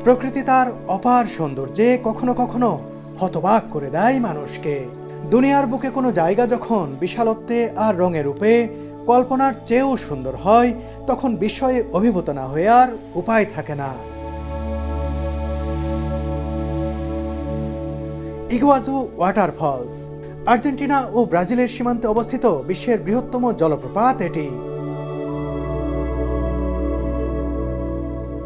প্রকৃতি তার অপার সৌন্দর্যে কখনো কখনো হতবাক করে দেয় মানুষকে। দুনিয়ার বুকে কোনো জায়গা যখন বিশালত্বে আর রঙে রূপে কল্পনার চেয়েও সুন্দর হয়, তখন বিস্ময়ে অভিভূত না হয়ে আর উপায় থাকে না। ইগুয়াজু ওয়াটারফলস আর্জেন্টিনা ও ব্রাজিলের সীমান্তে অবস্থিত বিশ্বের বৃহত্তম জলপ্রপাত এটি।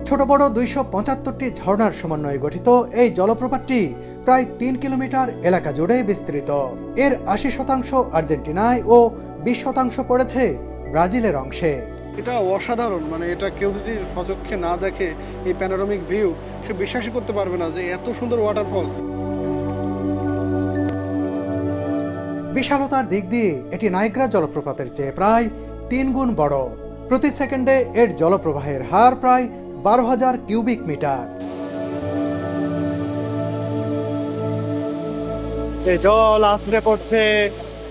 ছোট বড় 275টি ঝর্ণার সমন্বয়ে গঠিত এই জলপ্রপাতটি প্রায় 3 কিলোমিটার এলাকা জুড়ে বিস্তৃত। এর 80% আর্জেন্টিনায় ও 20% পড়েছে ব্রাজিলের অংশে। এটা অসাধারণ, মানে এটা কেউ যদি সচক্ষে না দেখে এই প্যানোরামিক ভিউ, সে বিশ্বাসই করতে পারবে না যে এত সুন্দর ওয়াটারফলস। বিশালতার দিক দিয়ে এটি নায়াগ্রা জলপ্রপাতের চেয়ে প্রায় 3 গুণ বড়। প্রতি সেকেন্ডে এর জলপ্রবাহের হার প্রায় 12,000 কিউবিক মিটার। এই জল আছড়ে পড়ছে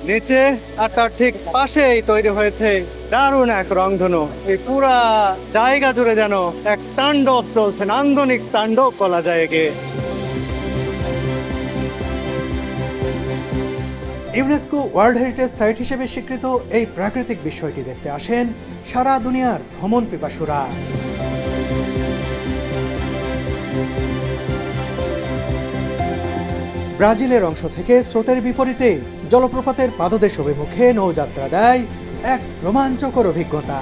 নিচে, আর তার ঠিক পাশেই তৈরি হয়েছে দারুণ এক রংধনু। এই পুরা জায়গা জুড়ে যেন এক তাণ্ডব চলছে, নান্দনিক তাণ্ডব বলা যায় একে। ইউনেস্কো ওয়ার্ল্ড হেরিটেজ সাইট হিসেবে স্বীকৃত এই প্রাকৃতিক বিষয়টি দেখতে আসেন সারা দুনিয়ার ভ্রমণ পিপাসুরা। ব্রাজিলের অংশ থেকে স্রোতের বিপরীতে জলপ্রপাতের পাদদেশ অভিমুখে নৌযাত্রা দেয় এক রোমাঞ্চকর অভিজ্ঞতা।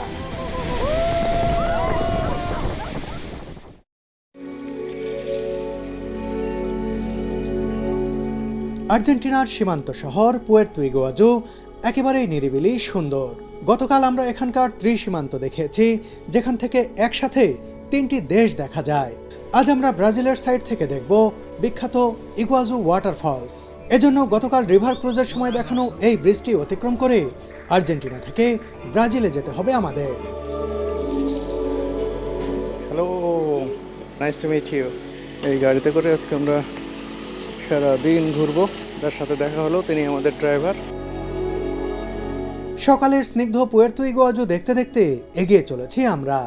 আর্জেন্টিনার সীমান্ত শহর পুয়ের্তো ইগুয়াজু একেবারেই নিরিবিলি সুন্দর। গতকাল আমরা এখানকার ত্রিসীমান্ত দেখেছি, যেখান থেকে একসাথে 3টি দেশ দেখা যায়। আজ আমরা ব্রাজিলের সাইড থেকে দেখব বিখ্যাত ইগুয়াজু ওয়াটারফলস। এজন্য গতকাল রিভার ক্রুজের সময় দেখানো এই ব্রিজটি অতিক্রম করে আর্জেন্টিনা থেকে ব্রাজিলে যেতে হবে আমাদের। Hello, nice to meet you. এই গাড়িতে করে আজকে আমরা সারা দিন ঘুরবো। যার সাথে দেখা হলো তিনি আমাদের ড্রাইভার। সকালের স্নিগ্ধ পুয়ের্তো ইগুয়াজু দেখতে দেখতে এগিয়ে চলেছি আমরা।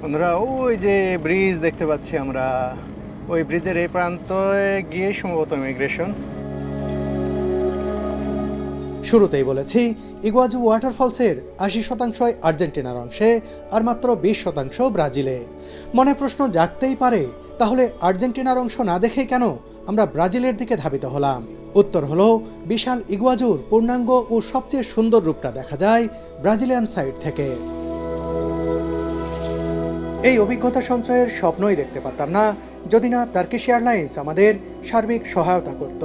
বন্ধুরা, ওই যে ব্রিজ দেখতে পাচ্ছি আমরা, ওই ব্রিজের এই প্রান্তে গিয়ে সম্ভবত ইমিগ্রেশন। শুরুতেই বলেছি ইগুয়াজু ওয়াটারফলসের 80% আর্জেন্টিনার অংশে আর মাত্র 20% ব্রাজিলে। মনে প্রশ্ন জাগতেই পারে, তাহলে আর্জেন্টিনার অংশ না দেখেই কেন আমরা ব্রাজিলের দিকে ধাবিত হলাম? উত্তর হলো, বিশাল ইগুয়াজুর পূর্ণাঙ্গ ও সবচেয়ে সুন্দর রূপটা দেখা যায় ব্রাজিলিয়ান সাইড থেকে। এই অভিজ্ঞতা সঞ্চয়ের স্বপ্নই দেখতে পারতাম না যদি না টার্কিশ এয়ারলাইন্স আমাদের সার্বিক সহায়তা করত।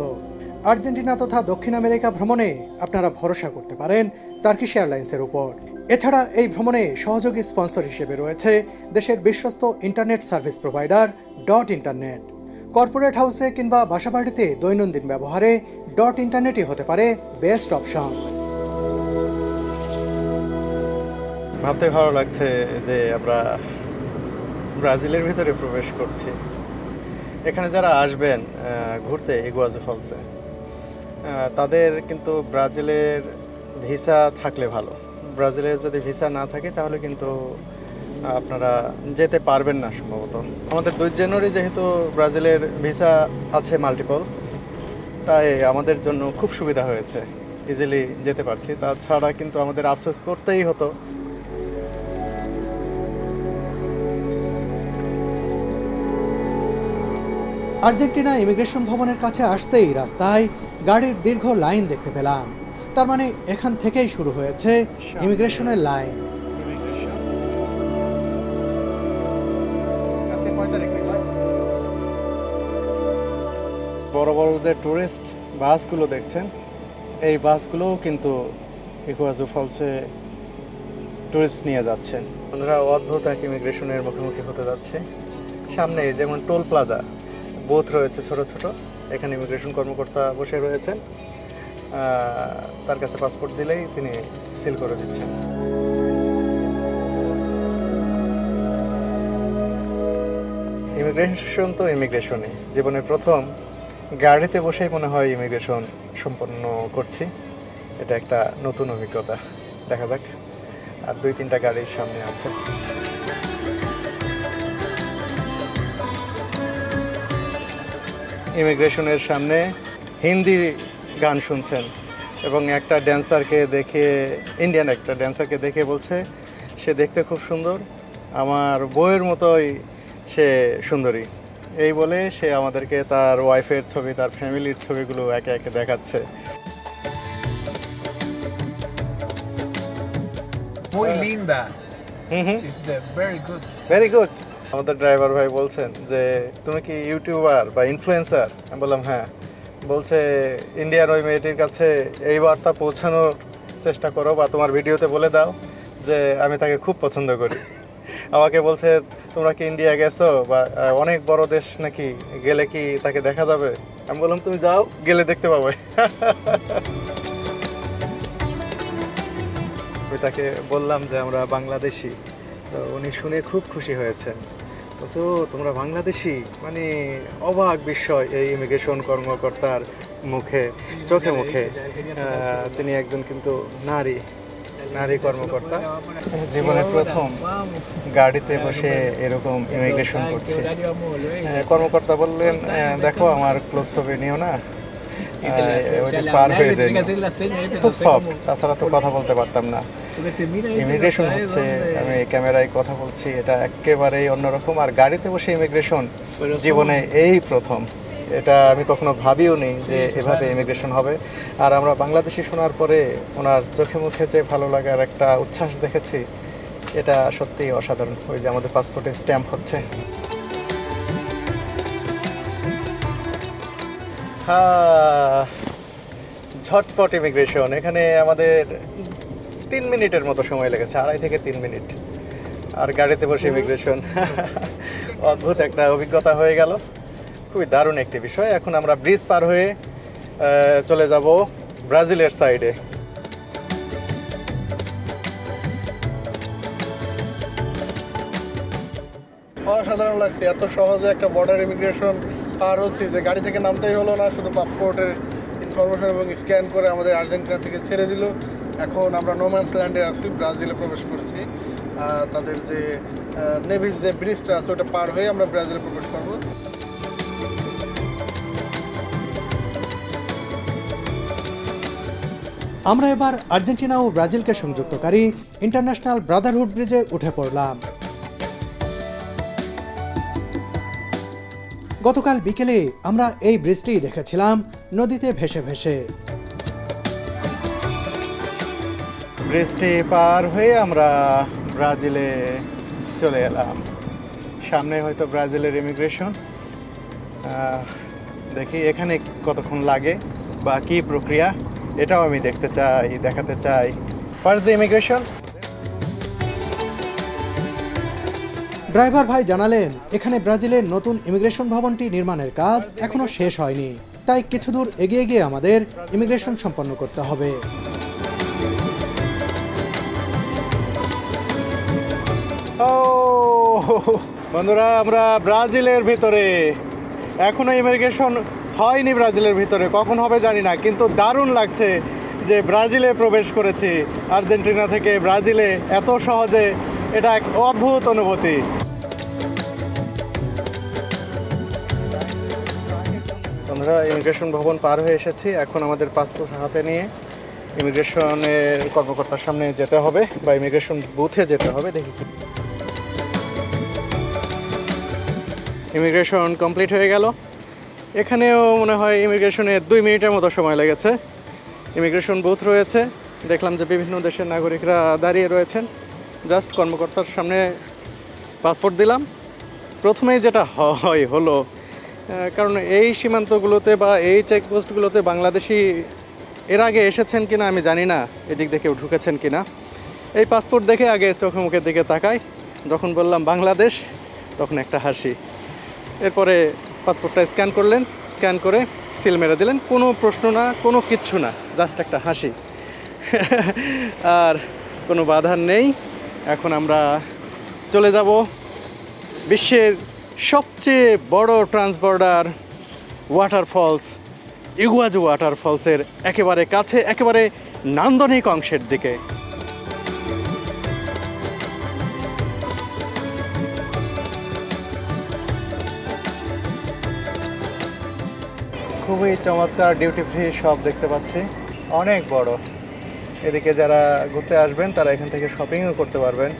আর্জেন্টিনা তথা দক্ষিণ আমেরিকা ভ্রমণে আপনারা ভরসা করতে পারেন টার্কিশ এয়ারলাইন্সের উপর। এছাড়া এই ভ্রমণে সহযোগী স্পন্সর হিসেবে রয়েছে দেশের বিশ্বস্ত internet service provider dot internet. Corporate হাউসে কিংবা বাসাবাড়িতে দৈনন্দিন ব্যবহারে ডট ইন্টারনেটই হতে পারে বেস্ট অপশন। ভাবতে ভালো লাগছে যে আমরা ব্রাজিলের ভিতরে প্রবেশ করছি। এখানে যারা আসবেন ঘুরতে ইগুয়াজু ফলসে, তাদের কিন্তু ব্রাজিলের ভিসা থাকলে ভালো। ব্রাজিলের যদি ভিসা না থাকে তাহলে কিন্তু আপনারা যেতে পারবেন না সম্ভবত। আমাদের 2 জানুয়ারি যেহেতু ব্রাজিলের ভিসা আছে মাল্টিপল, তাই আমাদের জন্য খুব সুবিধা হয়েছে, ইজিলি যেতে পারছি। তাছাড়া কিন্তু আমাদের আফসোস করতেই হতো। আর্জেন্টিনা ইমিগ্রেশন ভবনের কাছে আসতেই রাস্তায় গাড়ির দীর্ঘ লাইন দেখতে পেলাম। তার মানে এখান থেকেই শুরু হয়েছে ইমিগ্রেশনের লাইন। বড় বড় যে টুরিস্ট বাসগুলো দেখছেন, এই বাসগুলোও কিন্তু ইগুয়াজু ফলসে টুরিস্ট নিয়ে যাচ্ছেন। ওনারা অদ্ভুত এক ইমিগ্রেশনের মুখোমুখি হতে যাচ্ছে। সামনে যেমন টোল প্লাজা বুথ রয়েছে ছোট ছোট, এখানে ইমিগ্রেশন কর্মকর্তা বসে রয়েছেন, তার কাছে পাসপোর্ট দিলেই তিনি সিল করে দিচ্ছেন। ইমিগ্রেশন তো ইমিগ্রেশনই, জীবনের প্রথম গাড়িতে বসেই মনে হয় ইমিগ্রেশন সম্পন্ন করছি। এটা একটা নতুন অভিজ্ঞতা। দেখা যাক, আর 2-3টা গাড়ির সামনে আছে। ইমিগ্রেশনের সামনে হিন্দি গান শুনছেন এবং একটা ড্যান্সারকে দেখে, ইন্ডিয়ান একটা ড্যান্সারকে দেখে বলছে সে দেখতে খুব সুন্দর, আমার বউয়ের মতোই সে সুন্দরী। এই বলে সে আমাদেরকে তার ওয়াইফের ছবি, তার ফ্যামিলির ছবিগুলো একে একে দেখাচ্ছে। Muy linda. Hmm, It's very good. Very good. আমাদের ড্রাইভার ভাই বলছেন যে তুমি কি ইউটিউবার বা ইনফ্লুয়েন্সার? আমি বললাম হ্যাঁ। বলছে ইন্ডিয়ার ওই মেয়েটির কাছে এই বার্তা পৌঁছানোর চেষ্টা করো বা তোমার ভিডিওতে বলে দাও যে আমি তাকে খুব পছন্দ করি। আমাকে বলছে তোমরা কি ইন্ডিয়া গেছো বা অনেক বড় দেশ নাকি, গেলে কি তাকে দেখা যাবে? আমি বললাম তুমি যাও, গেলে দেখতে পাবে। আমি তাকে বললাম যে আমরা বাংলাদেশি, তো উনি শুনে খুব খুশি হয়েছেন। বলছো তোমরা বাংলাদেশি, মানে অবাক বিস্ময় এই ইমিগ্রেশন কর্মকর্তার মুখে, চোখে মুখে। তিনি একজন কিন্তু নারী কর্মকর্তা। জীবনে প্রথম গাড়িতে বসে এরকম ইমিগ্রেশন করছে। কর্মকর্তা বললেন দেখো আমার ক্লোজ ছবি নিও না, পার হয়ে যায়। খুব সফট, তাছাড়া তো কথা বলতে পারতাম না। ইমিগ্রেশন হচ্ছে, আমি ক্যামেরায় কথা বলছি, এটা একেবারেই অন্যরকম। আর গাড়িতে বসে ইমিগ্রেশন জীবনে এই প্রথম। এটা আমি কখনো ভাবিও নি যে এভাবে ইমিগ্রেশন হবে। আর আমরা বাংলাদেশি শোনার পরে ওনার চোখে মুখে যে ভালো লাগার একটা উচ্ছ্বাস দেখেছি, এটা সত্যিই অসাধারণ। ওই যে আমাদের পাসপোর্টে স্ট্যাম্প হচ্ছে। হ্যাঁ, ঝটপট ইমিগ্রেশন। এখানে আমাদের 3 মিনিটের মতো সময় লেগেছে, 2.5 থেকে 3 মিনিট। আর গাড়িতে বসে ইমিগ্রেশন, অদ্ভুত একটা অভিজ্ঞতা হয়ে গেল। খুবই দারুণ একটি বিষয়। এখন আমরা ব্রিজ পার হয়ে চলে যাব ব্রাজিলের সাইডে। অসাধারণ লাগছে, এত সহজে একটা বর্ডার ইমিগ্রেশন পার হচ্ছে যে গাড়ি থেকে নামতেই হলো না, শুধু পাসপোর্টের ইনফরমেশন এবং স্ক্যান করে আমাদের আর্জেন্টিনা থেকে ছেড়ে দিল। এখন আমরা নোম্যান্স ল্যান্ডে আছি, ব্রাজিলে প্রবেশ করছি। তাদের যে নেভিস যে ব্রিজটা আছে ওটা পার হয়ে আমরা ব্রাজিলে প্রবেশ করবো। আমরা এবার আর্জেন্টিনা ও ব্রাজিলকে সংযুক্তকারী ইন্টারন্যাশনাল ব্রাদারহুড ব্রিজে উঠে পড়লাম। গতকাল বিকেলে আমরা এই ব্রিজটি দেখেছিলাম নদীতে ভেসে ভেসে। ব্রিজটি পার হয়ে আমরা ব্রাজিলে চলে এলাম। সামনে হয়তো ব্রাজিলের ইমিগ্রেশন। দেখি এখানে কতক্ষণ লাগে বা কি প্রক্রিয়া, এটাও আমি দেখতে চাই, দেখাতে চাই। First immigration. ড্রাইভার ভাই জানালেন এখানে ব্রাজিলের নতুন ইমিগ্রেশন ভবনটি নির্মাণের কাজ এখনো শেষ হয়নি, তাই কিছু দূর এগিয়ে গিয়ে আমাদের ইমিগ্রেশন সম্পন্ন করতে হবে। ও বন্ধুরা, আমরা ব্রাজিলের ভিতরে। এখনো ইমিগ্রেশন হয়নি ব্রাজিলের ভিতরে, কখন হবে জানি না, কিন্তু দারুণ লাগছে যে ব্রাজিলে প্রবেশ করেছি। আর্জেন্টিনা থেকে ব্রাজিলে এত সহজে, এটা এক অদ্ভুত অনুভূতি। বন্ধুরা, ইমিগ্রেশন ভবন পার হয়ে এসেছি। এখন আমাদের পাসপোর্ট হাতে নিয়ে ইমিগ্রেশনের কর্মকর্তার সামনে যেতে হবে বা ইমিগ্রেশন বুথে যেতে হবে। দেখি ইমিগ্রেশন কমপ্লিট হয়ে গেল। এখানেও মনে হয় ইমিগ্রেশনে 2 মিনিটের মতো সময় লেগেছে। ইমিগ্রেশন বুথ রয়েছে, দেখলাম যে বিভিন্ন দেশের নাগরিকরা দাঁড়িয়ে রয়েছেন। জাস্ট কর্মকর্তার সামনে পাসপোর্ট দিলাম। প্রথমেই যেটা হলো, কারণ এই সীমান্তগুলোতে বা এই চেকপোস্টগুলোতে বাংলাদেশি এর আগে এসেছেন কিনা আমি জানি না, এদিক দিয়ে কেউ ঢুকেছেন কিনা। এই পাসপোর্ট দেখে আগে চোখে মুখের দিকে তাকাই, যখন বললাম বাংলাদেশ তখন একটা হাসি। এরপরে পাসপোর্টটা স্ক্যান করলেন, স্ক্যান করে সিল মেরে দিলেন। কোনো প্রশ্ন না, কোনো কিচ্ছু না, জাস্ট একটা হাসি। আর কোনো বাধা নেই। এখন আমরা চলে যাব বিশ্বের সবচেয়ে বড় ট্রান্সবর্ডার ওয়াটারফলস, ইগুয়াজু ওয়াটারফলসের একেবারে কাছে, একেবারে নান্দনিক অংশের দিকে। খুবই চমৎকার ডিউটি ফ্রি শপ দেখতে পাচ্ছি, অনেক বড়। এদিকে যারা ঘুরতে আসবেন তারা এখান থেকে শপিংও করতে পারবেন।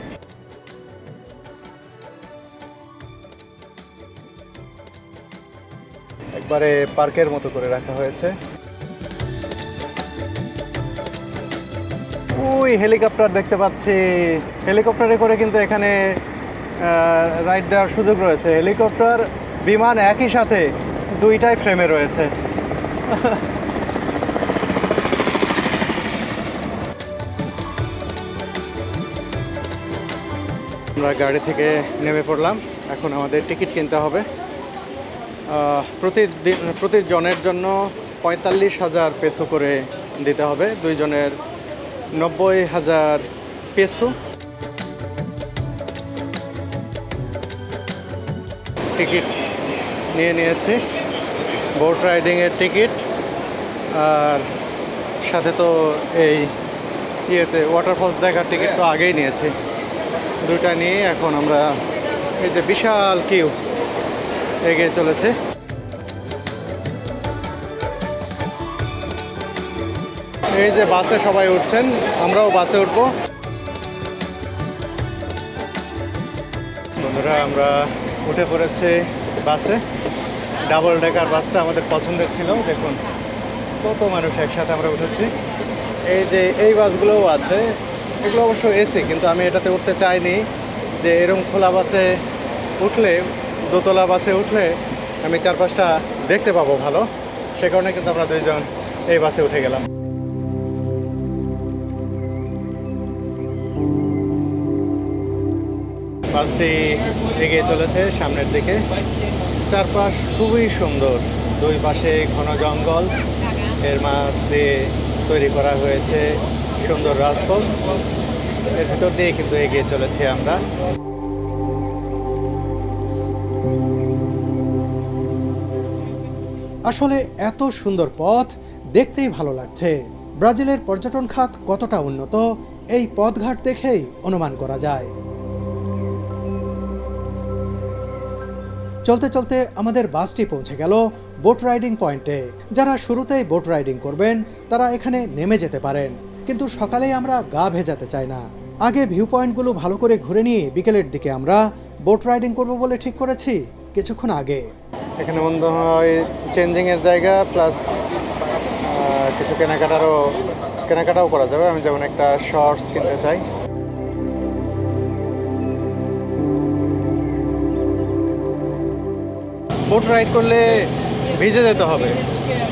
একবারে পার্কের মতো করে রাখা হয়েছে। ওই হেলিকপ্টার দেখতে পাচ্ছি, হেলিকপ্টারে করে কিন্তু এখানে রাইড দেওয়ার সুযোগ রয়েছে। হেলিকপ্টার বিমান একই সাথে দুইটাই ফ্রেমে রয়েছে। আমরা গাড়ি থেকে নেমে পড়লাম, এখন আমাদের টিকিট কিনতে হবে। প্রতিজনের জন্য 45,000 পেসো করে দিতে হবে, দুইজনের 90,000 পেসো। টিকিট নিয়েছি, বোট রাইডিংয়ের টিকিট, আর সাথে তো এই ওয়াটারফলস দেখার টিকিট তো আগেই নিয়েছি। দুটা নিয়ে এখন আমরা এই যে বিশাল কিউ এগিয়ে চলেছে। এই যে বাসে সবাই উঠছেন, আমরাও বাসে উঠব। বন্ধুরা, আমরা উঠে পড়েছি বাসে। ডাবল ডেকার বাসটা আমাদের পছন্দের ছিল। দেখুন কত মানুষ একসাথে আমরা উঠেছি। এই যে এই বাসগুলোও আছে, এগুলো অবশ্য এসি, কিন্তু আমি এটাতে উঠতে চাইনি। যে এরকম খোলা বাসে উঠলে, দোতলা বাসে উঠলে আমি 4-5টা দেখতে পাবো ভালো, সে কারণে কিন্তু আমরা দুইজন এই বাসে উঠে গেলাম। বাসটি এগিয়ে চলেছে সামনের দিকে। চারপাশ খুবই সুন্দর, দুই পাশে ঘন জঙ্গল, এর মাঝ দিয়ে তৈরি করা হয়েছে সুন্দর রাজপথ। এর ভিতর দিয়ে কিন্তু এগিয়ে চলেছি আমরা। আসলে এত সুন্দর পথ দেখতেই ভালো লাগছে। ব্রাজিলের পর্যটন খাত কতটা উন্নত এই পথঘাট দেখেই অনুমান করা যায়। চলতে চলতে আমাদের বাসটি পৌঁছে গেল বোট রাইডিং পয়েন্টে। যারা শুরুতেই বোট রাইডিং করবেন তারা এখানে নেমে যেতে পারেন, কিন্তু সকালেই আমরা গা ভেজাতে চাই না। আগে ভিউ পয়েন্টগুলো ভালো করে ঘুরে নিয়ে বিকেলের দিকে আমরা বোট রাইডিং করব বলে ঠিক করেছি কিছুক্ষণ আগে। এখানে মনে হয় চেঞ্জিংয়ের জায়গা, প্লাস কিছু কেনাকাটাও করা যাবে। আমি যেমন একটা শর্টস কিনতে চাই। বোট রাইড করলে ভিজে যেতে হবে,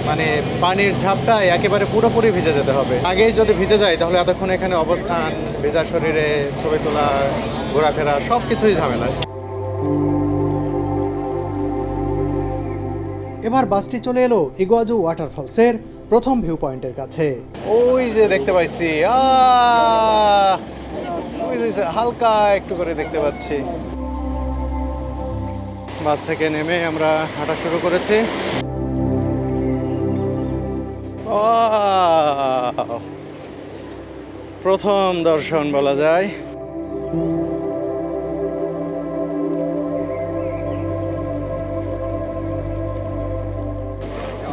মানে পানির ঝাপটায় একেবারে পুরোপুরি ভিজে যেতে হবে। আগেই যদি ভিজে যায় তাহলে এতক্ষণ এখানে অবস্থান, ভেজা শরীরে ছবি তোলা, ঘোরাফেরা সব কিছুই ঝামেলা। এবার বাসটি চলে এলো ইগুয়াজু ওয়াটারফলসের প্রথম ভিউ পয়েন্টের কাছে। ওই যে দেখতে পাইছি, ওই যে হালকা একটু করে দেখতে পাচ্ছি। বাস থেকে নেমে আমরা হাঁটা শুরু করেছি। প্রথম দর্শন বলা যায়।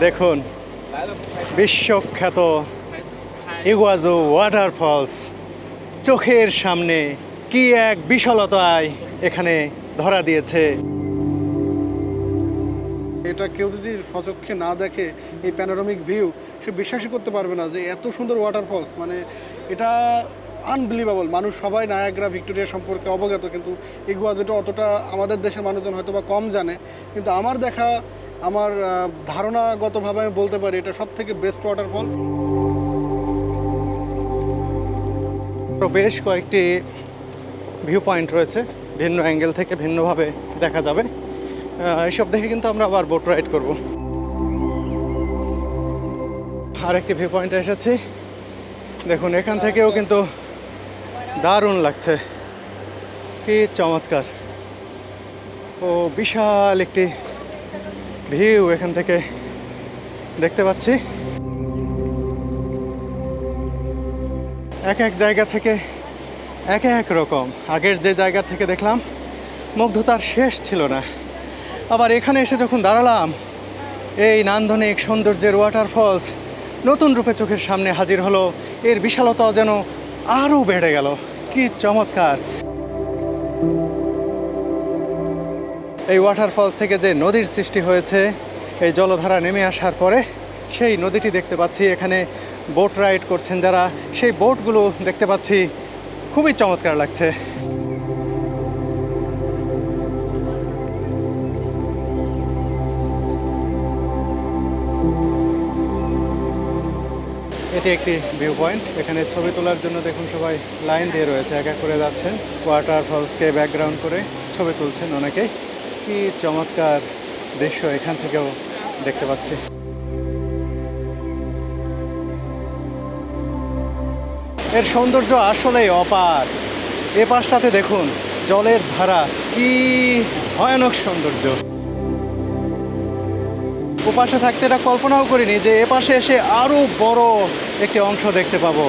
দেখুন বিশ্বখ্যাত ইগুয়াজু ওয়াটারফলস চোখের সামনে কি এক বিশালতায় এখানে ধরা দিয়েছে। এটা কেউ যদি সচক্ষে না দেখে এই প্যানোরামিক ভিউ, সে বিশ্বাসই করতে পারবে না যে এত সুন্দর ওয়াটারফলস। মানে এটা আনবিলিভেবল। মানুষ সবাই নায়াগ্রা ভিক্টোরিয়া সম্পর্কে অবগত, কিন্তু ইগুয়াজুটা অতটা আমাদের দেশের মানুষজন হয়তো বা কম জানে। কিন্তু আমার দেখা, আমার ধারণাগতভাবে আমি বলতে পারি এটা সব থেকে বেস্ট ওয়াটারফল। বেশ কয়েকটি ভিউ পয়েন্ট রয়েছে, ভিন্ন অ্যাঙ্গেল থেকে ভিন্নভাবে দেখা যাবে। এইসব দেখে কিন্তু আমরা আবার বোট রাইড করব। আরেকটি ভিউ পয়েন্টে এসেছি, দেখুন এখান থেকেও কিন্তু দারুণ লাগছে, কি চমৎকার। ও বিশাল একটি ভিউ এখান থেকে দেখতে পাচ্ছি। এক এক জায়গা থেকে এক রকম। আগের যে জায়গা থেকে দেখলাম মুগ্ধতার শেষ ছিল না, আবার এখানে এসে যখন দাঁড়ালাম এই নান্দনিক সৌন্দর্যের ওয়াটারফলস নতুন রূপে চোখের সামনে হাজির হলো। এর বিশালতা যেন আরও বেড়ে গেল। কি চমৎকার! এই ওয়াটারফলস থেকে যে নদীর সৃষ্টি হয়েছে এই জলধারা নেমে আসার পরে, সেই নদীটি দেখতে পাচ্ছি। এখানে বোট রাইড করছেন যারা, সেই বোটগুলো দেখতে পাচ্ছি। খুবই চমৎকার লাগছে। এটি একটি ভিউ পয়েন্ট। এখানে ছবি তোলার জন্য দেখুন সবাই লাইন দিয়ে রয়েছে, এক এক করে যাচ্ছেন। ওয়াটারফলসকে ব্যাকগ্রাউন্ড করে ছবি তুলছেন অনেকেই। কি চমৎকার দৃশ্য এখান থেকেও দেখতে পাচ্ছি। এর সৌন্দর্য আসলেই অপার। এ পাশটাতে দেখুন জলের ধারা, কি ভয়ানক সৌন্দর্য। ওপাশে থাকতে এটা কল্পনাও করিনি যে এ পাশে এসে আরো বড় একটি অংশ দেখতে পাবো।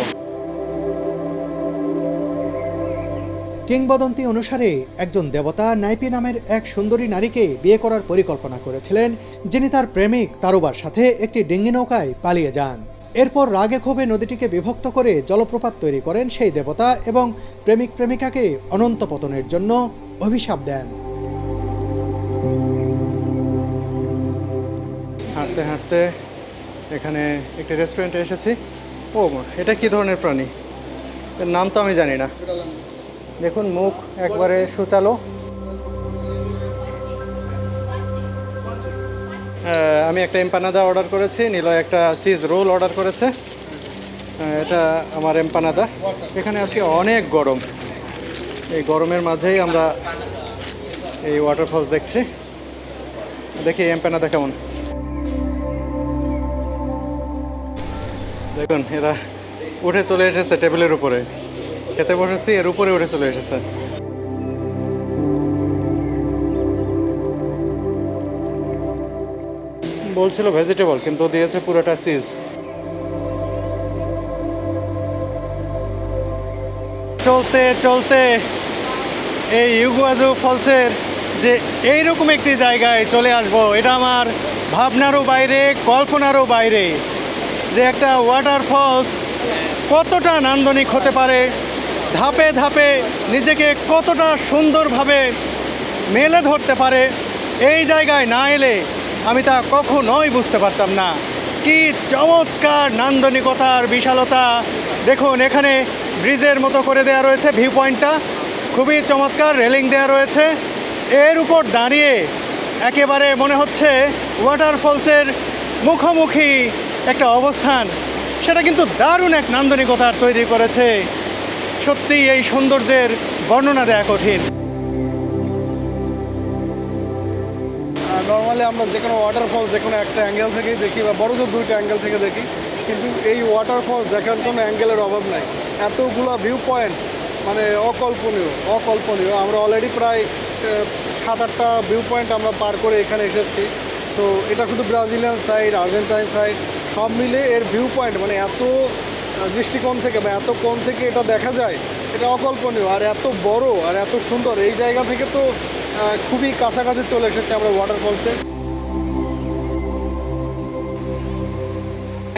কিংবদন্তি অনুসারে একজন দেবতা নাইপি নামের এক সুন্দরী নারীকে বিয়ে করার পরিকল্পনা করেছিলেন, যিনি তার প্রেমিক তারুবার সাথে একটি ডিঙ্গি নৌকায় পালিয়ে যান। এরপর রাগে ক্ষোভে নদীটিকে বিভক্ত করে জলপ্রপাত তৈরি করেন সেই দেবতা এবং প্রেমিক প্রেমিকাকে অনন্ত পতনের জন্য অভিশাপ দেন। হাঁটতে হাঁটতে এখানে একটি রেস্টুরেন্টে এসেছি। ও, এটা কি ধরনের প্রাণী? এর নাম তো আমি জানি না। দেখুন মুখ একবারে সুচালো। আমি একটা এম্পানাদা অর্ডার করেছি, নিলয় একটা চিজ রোল অর্ডার করেছে। এটা আমার এম্পানাদা। এখানে আজকে অনেক গরম, এই গরমের মাঝেই আমরা এই ওয়াটারফলস দেখছি। দেখি এম্পানাদা কেমন। দেখুন এরা উঠে চলে এসেছে টেবিলের উপরে। খেতে বসেছি, এর উপরে উঠে চলে এসেছে। বলছিল ভেজিটেবল, কিন্তু দিয়েছে পুরোটা চিজ। চলতে চলতে এই ইগুয়াজু ফলসের যে এইরকম একটি জায়গায় চলে আসবো, এটা আমার ভাবনারও বাইরে, কল্পনারও বাইরে। যে একটা ওয়াটারফলস কতটা নান্দনিক হতে পারে, ধাপে ধাপে নিজেকে কতটা সুন্দরভাবে মেলে ধরতে পারে, এই জায়গায় না এলে আমি তা কখনোই বুঝতে পারতাম না। কি চমৎকার নান্দনিকতার বিশালতা! দেখুন এখানে ব্রিজের মতো করে দেওয়া রয়েছে ভিউ পয়েন্টটা, খুবই চমৎকার। রেলিং দেওয়া রয়েছে, এর উপর দাঁড়িয়ে একেবারে মনে হচ্ছে ওয়াটারফলসের মুখোমুখি একটা অবস্থান। সেটা কিন্তু দারুণ এক নান্দনিকতার তৈরি করেছে। সত্যি এই সৌন্দর্যের বর্ণনা দেওয়া কঠিন। নর্মালি আমরা যে কোনো ওয়াটারফল যে কোনো একটা অ্যাঙ্গেল থেকেই দেখি, বা বড় জোর দুইটা অ্যাঙ্গেল থেকে দেখি, কিন্তু এই ওয়াটারফল দেখার কোনো অ্যাঙ্গেলের অভাব নাই। এতগুলো ভিউ পয়েন্ট, মানে অকল্পনীয়। আমরা অলরেডি প্রায় 7-8টা ভিউ পয়েন্ট আমরা পার করে এখানে এসেছি। তো এটা শুধু ব্রাজিলিয়ান সাইড, আর্জেন্টাইন সাইড সব মিলে এর ভিউ পয়েন্ট, মানে এত দৃষ্টিকোণ থেকে বা এত কোণ থেকে এটা দেখা যায়, এটা অকল্পনীয়। আর এত বড় আর এত সুন্দর, এই জায়গা থেকে তো খুবই কাছাকাছি চলে এসেছে আমরা ওয়াটারফলসে।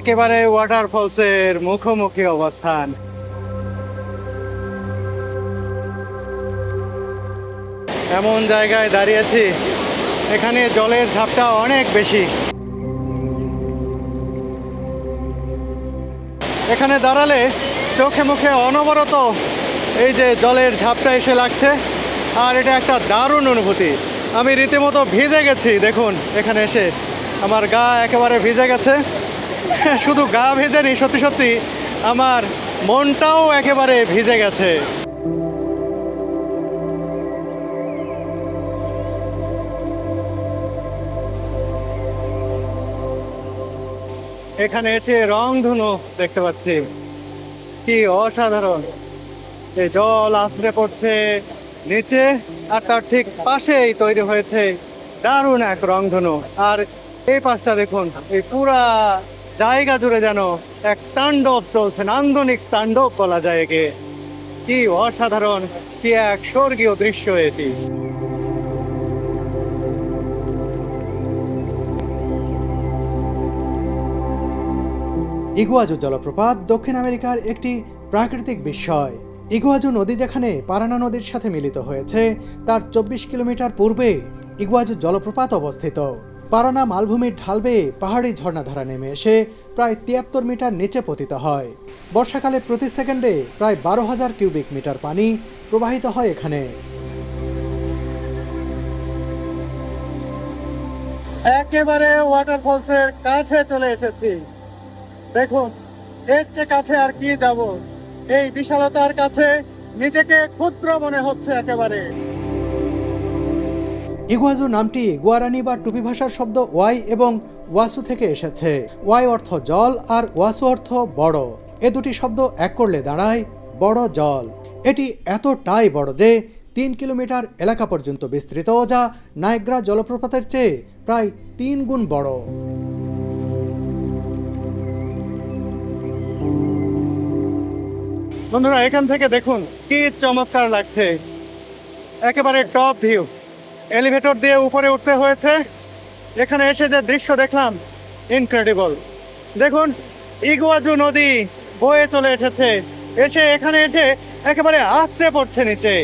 একেবারে ওয়াটারফলসের মুখোমুখি অবস্থান। এমন জায়গায় দাঁড়িয়েছি এখানে জলের ঝাপটা অনেক বেশি। এখানে দাঁড়ালে চোখে মুখে অনবরত এই যে জলের ঝাপটা এসে লাগছে, আর এটা একটা দারুণ অনুভূতি। আমি রীতিমতো ভিজে গেছি। দেখুন এখানে এসে আমার গা একেবারে ভিজে গেছে। শুধু গা ভেজেনি, সত্যি সত্যি আমার মনটাও একেবারে ভিজে গেছে। এখানে এসে রংধনু দেখতে পাচ্ছি, কি অসাধারণ। এই জল আছড়ে পড়ছে নিচে, আর তার ঠিক পাশেই তৈরি হয়েছে দারুণ এক রংধনু। আর এই পাশটা দেখুন, এই পুরা জায়গা জুড়ে যেন এক তাণ্ডব চলছে, নান্দনিক তাণ্ডব বলা যায় একে। কি অসাধারণ, কি এক স্বর্গীয় দৃশ্য এটি। ইগুয়াজু জলপ্রপাত দক্ষিণ আমেরিকার একটি প্রাকৃতিক বিস্ময়। ইগুয়াজু নদী যেখানে পারানা নদীর সাথে মিলিত হয়েছে, তার 24 কিলোমিটার পূর্বে ইগুয়াজু জলপ্রপাত অবস্থিত। পারানা মালভূমির ঢাল বেয়ে পাহাড়ি ঝর্ণাধারা নেমে এসে প্রায় 73 মিটার নিচে পতিত হয়। বর্ষাকালে প্রতি সেকেন্ডে প্রায় 12,000 কিউবিক মিটার পানি প্রবাহিত হয় এখানে। একেবারে ওয়াটারফলসের কাছে চলে এসেছি। দেখুন, এর চেয়ে কাছে আর কি যাব। এই বিশালতার কাছে নিজেকে ক্ষুদ্র মনে হচ্ছে একেবারে। ইগুয়াজু নামটি গুয়ারানি বা টুপি ভাষার শব্দ ওয়াই এবং ওয়াসু থেকে এসেছে। ওয়াই অর্থ জল আর ওয়াসু অর্থ বড়। এ দুটি শব্দ এক করলে দাঁড়ায় বড় জল। এটি এতটাই বড় যে 3 কিলোমিটার এলাকা পর্যন্ত বিস্তৃত, যা নায়াগ্রা জলপ্রপাতের চেয়ে প্রায় 3 গুণ বড়। বন্ধুরা, এখান থেকে দেখুন কি চমৎকার লাগছে, একেবারে টপ ভিউ। এলিভেটর দিয়ে উপরে উঠতে হয়েছে। এখানে এসে যে দৃশ্য দেখলাম, ইনক্রেডিবল। দেখুন, ইগুয়াজু নদী বয়ে চলে এসেছে, এখানে এসে একেবারে আছড়ে পড়ছে নিচে।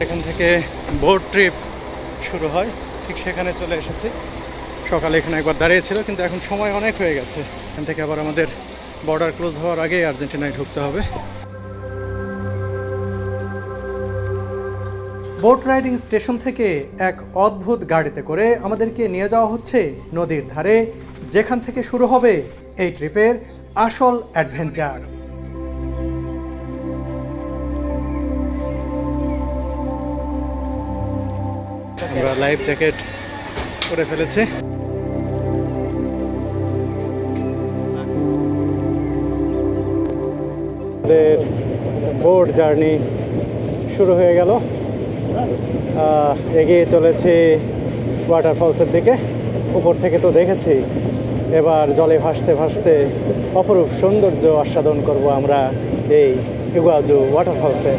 এখান থেকে বোট ট্রিপ শুরু হয়, ঠিক সেখানে চলে এসেছি। সকালে এখানে একবার দাঁড়িয়েছিল, কিন্তু এখন সময় অনেক হয়ে গেছে। এখান থেকে আবার আমাদের বর্ডার ক্লোজ হওয়ার আগেই আর্জেন্টিনায় ঢুকতে হবে। বোট রাইডিং স্টেশন থেকে এক অদ্ভুত গাড়িতে করে আমাদেরকে নিয়ে যাওয়া হচ্ছে নদীর ধারে, যেখান থেকে শুরু হবে এই ট্রিপের আসল অ্যাডভেঞ্চার। আমরা লাইফ জ্যাকেট পরে ফেলেছি। আমাদের বোট জার্নি শুরু হয়ে গেল। এগিয়ে চলেছি ওয়াটারফলসের দিকে। উপর থেকে তো দেখেছি, এবার জলে ভাসতে ভাসতে অপরূপ সৌন্দর্য আস্বাদন করব আমরা এই ইগুয়াজু ওয়াটারফলসে।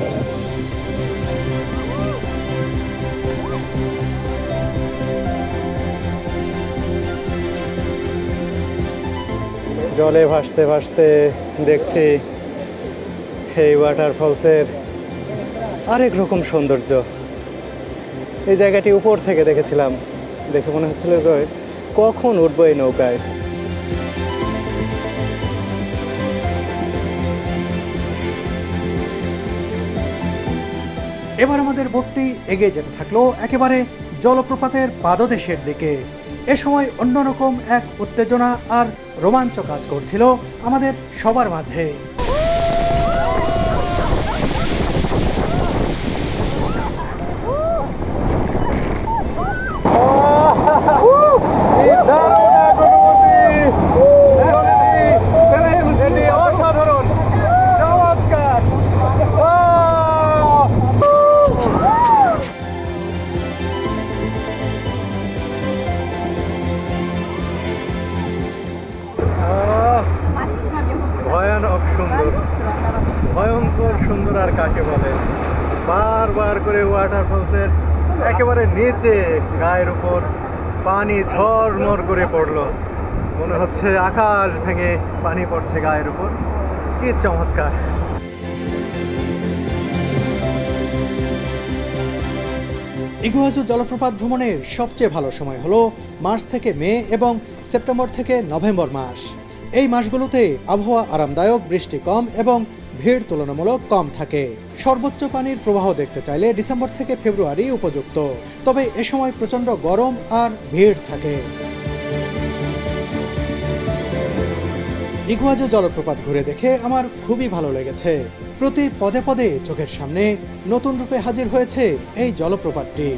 জলে ভাসতে ভাসতে দেখছি এই ওয়াটারফলসের আরেক রকম সৌন্দর্য। এই জায়গাটি উপর থেকে দেখেছিলাম, দেখে মনে হচ্ছিল যে কখন উঠবো এই নৌকায়। এবার আমাদের বোটটি এগিয়ে যেতে থাকলো একেবারে জলপ্রপাতের পাদদেশের দিকে। এ সময় অন্যরকম এক উত্তেজনা আর রোমাঞ্চ কাজ করছিল আমাদের সবার মাঝে। ভয়ানক সুন্দর, ভয়ঙ্কর সুন্দর আর কাকে বলে। বারবার করে ওয়াটারফলসের একেবারে নিচে গায়ের উপর পানি ঝরমর করে পড়লো, মনে হচ্ছে আকাশ ভেঙে পানি পড়ছে গায়ের উপর। কি চমৎকার! ইগুয়াজু জলপ্রপাত ভ্রমণের সবচেয়ে ভালো সময় হলো মার্চ থেকে মে এবং সেপ্টেম্বর থেকে নভেম্বর মাস। এই মাসগুলোতে আবহাওয়া আরামদায়ক, বৃষ্টি কম এবং ভিড় তুলনামূলক কম থাকে। সর্বোচ্চ পানির প্রবাহ দেখতে চাইলে ডিসেম্বর থেকে ফেব্রুয়ারি উপযুক্ত, তবে এ সময় প্রচণ্ড গরম আর ভিড় থাকে। ইগুয়াজু জলপ্রপাত ঘুরে দেখে আমার খুবই ভালো লেগেছে। প্রতি পদে পদে চোখের সামনে নতুন রূপে হাজির হয়েছে এই জলপ্রপাতটি।